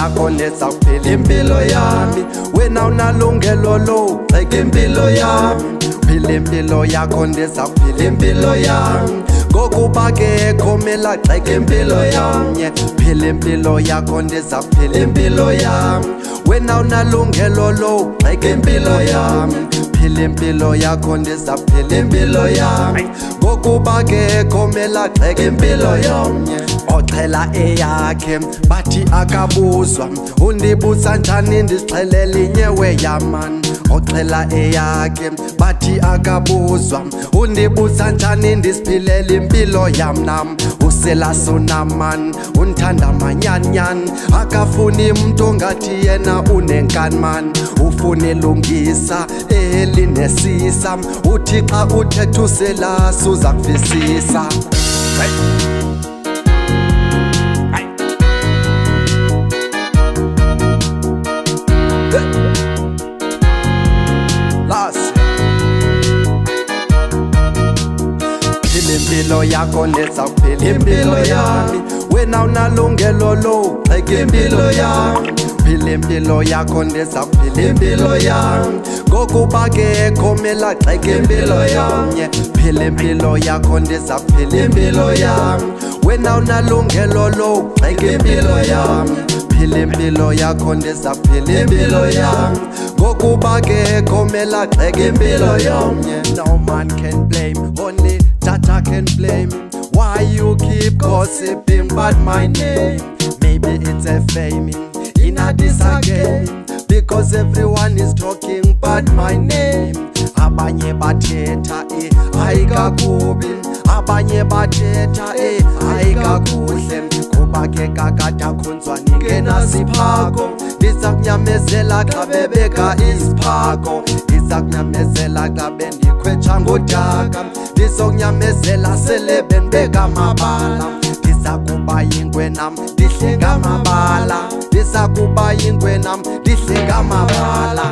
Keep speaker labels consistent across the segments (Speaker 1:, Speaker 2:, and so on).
Speaker 1: yakho nezawuphila impilo yami. Wena unalungelo logxeka impilo yami. Phila impilo yakho ndizawuphila impilo yami. Ngokuba ke khomela gxeka impilo yami. Phila impilo yakho ndizawuphila impilo yami. Wena unalungelo logxeka impilo yami. Phila impilo yakho ndizawuphila impilo yami. Ngokuba ke khomela gxeka impilo yami. Oxhela eyakhe bathi akabuzwa, undibuza njani ndizixhelela inyewe yamani. Oxhela eyakhe bathi akabuzwa, undibuza njani ndiziphilela impilo yam nam. Uselasonamani unthanda manyanyan, akafuni mntu ngathi yena unenkani man. Ufuna ilungisa elinesisa, uthi xa uthetha uselasa uza kuvisisa. Impilo yakho ndizawuphila impilo yami. Wena unalungelo logxeka impilo yami. Phila impilo yakho ndizawuphila impilo yami. Ngokuba ke khomela gxeka impilo yami. Phila impilo yakho ndizawuphila impilo yami. Wena unalungelo logxeka impilo yami. Phila impilo yakho ndizawuphila impilo yami. Ngokuba ke khomela gxeka impilo yami. No man can blame, only Jaja can blame. Why you keep gossiping about my name? Maybe it's a fame in a disagreement, because everyone is talking about my name. Abanye bathetha ayikakubi, abanye bathetha ayikakuhle. Kuba ke kakade akhonzwa ningenasiphako, ndiza kunyamezela xa bebeka isiphako. Ndiza kunyamezela xa bendikhwetsha ngodaka, ndizokunyamezela sele bendibeka amabala. Ndiza kuba yingwe nam ndihle ngamabala, ndiza kuba yingwe nam ndihle ngamabala.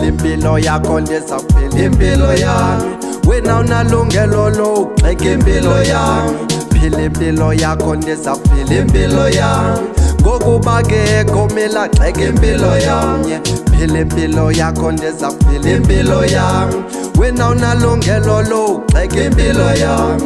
Speaker 1: Impilo yakho ndizawuphila impilo yami. Wena unalungelo logxeka impilo yami. Phila impilo yakho ndizawuphila impilo yami. Ngokuba ke khomela gxeka impilo yami. Phila impilo yakho ndizawuphila impilo yami. Wena unalungelo logxeka impilo yami.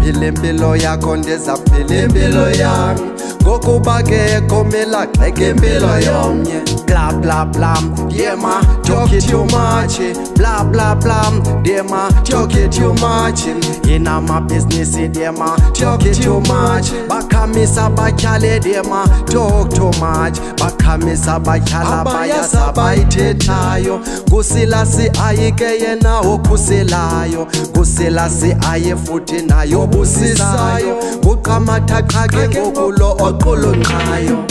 Speaker 1: Phila impilo yakho ndizawuphila impilo yami. Ngokuba ke khomela gxeka impilo yami. Blah blah blah, yeah ma, talk it too much. Blah blah blah, yeah ma, talk it too much. In my business, yeah ma, talk it too much. Bakamisa bakyale, yeah ma, talk too much. Bakamisa bakyala bayasa bayithethayo. Kusilasi ayike yena okhuselayo, kusilasi aye futhi nayo busisayo. Kuqamatha qha ke ngokulo oqulunqayo.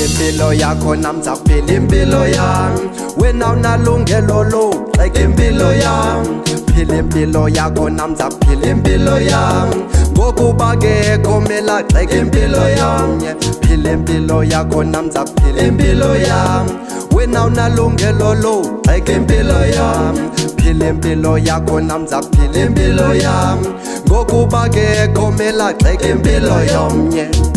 Speaker 1: Impilo yakho nam ndizawuphila impilo yami. Wena unalungelo logxeka impilo yami. Phila impilo yakho nam ndizawuphila impilo yami. Ngokuba ke khomela gxeka impilo yami. Phila impilo yakho nam ndizawuphila impilo yami. Wena unalungelo logxeka impilo yami. Phila impilo yakho nam ndizawuphila impilo yami. Ngokuba ke khomela gxeka impilo yami.